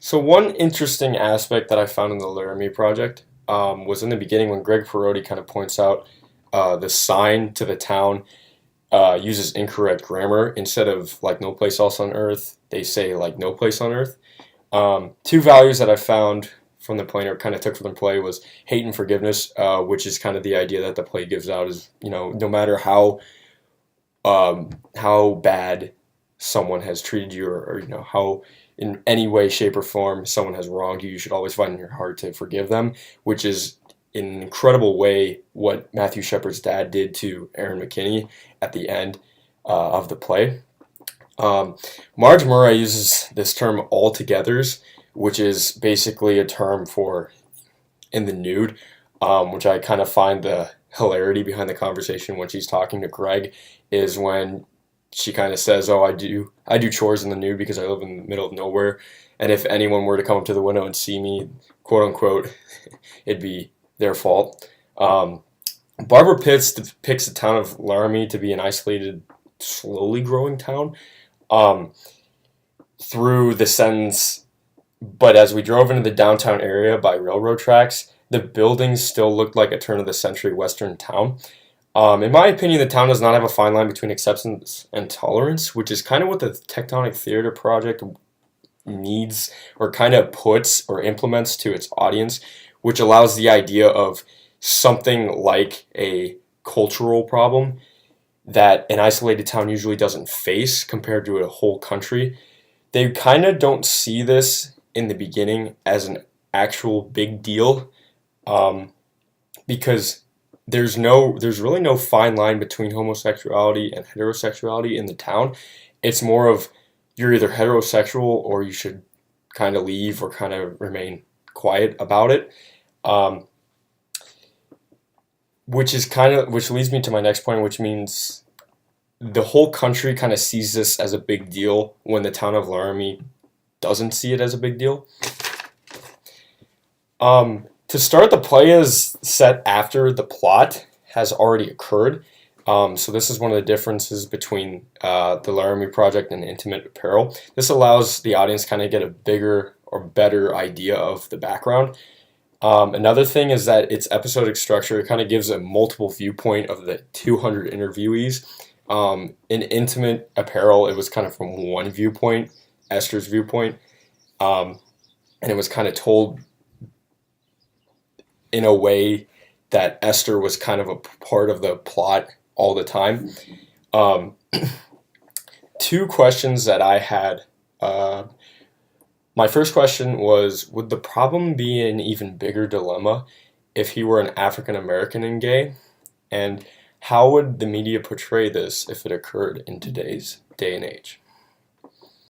So one interesting aspect that I found in the Larame Project was in the beginning when Greg Perotti kind of points out the sign to the town uses incorrect grammar. Instead of like no place else on earth, they say like no place on earth. Two values that I found from the play or kind of took from the play was hate and forgiveness, which is kind of the idea that the play gives out is, no matter how bad someone has treated you, or how in any way, shape, or form someone has wronged you, you should always find in your heart to forgive them, which is in an incredible way what Matthew Shepard's dad did to Aaron McKinney at the end of the play. Um, Marge Murray uses this term all-togethers, which is basically a term for in the nude, which I kind of find the hilarity behind the conversation when she's talking to Greg is when she kind of says, "Oh, I do chores in the nude because I live in the middle of nowhere, and if anyone were to come up to the window and see me, quote unquote, it'd be their fault." Um, Barbara Pitts depicts the town of Laramie to be an isolated, slowly growing town. Um, Through the sentence, but as we drove into the downtown area by railroad tracks, the buildings still looked like a turn of the century Western town. In my opinion, the town does not have a fine line between acceptance and tolerance, which is kind of what the Tectonic Theater Project needs or kind of puts or implements to its audience, which allows the idea of something like a cultural problem that an isolated town usually doesn't face compared to a whole country. They kind of don't see this in the beginning as an actual big deal, um, because there's really no fine line between homosexuality and heterosexuality in the town. It's more of you're either heterosexual or you should kind of leave or kind of remain quiet about it. Um, which leads me to my next point, which means the whole country kind of sees this as a big deal when the town of Laramie doesn't see it as a big deal. To start, the play is set after the plot has already occurred. So this is one of the differences between the Laramie Project and Intimate Apparel. This allows the audience kind of get a bigger or better idea of the background. Another thing is that its episodic structure kind of gives a multiple viewpoint of the 200 interviewees. In Intimate Apparel, it was kind of from one viewpoint, Esther's viewpoint, um, and it was kind of told in a way that Esther was kind of a part of the plot all the time. Um, Two questions that I had. Uh, my first question was, would the problem be an even bigger dilemma if he were an African American and gay? And how would the media portray this if it occurred in today's day and age?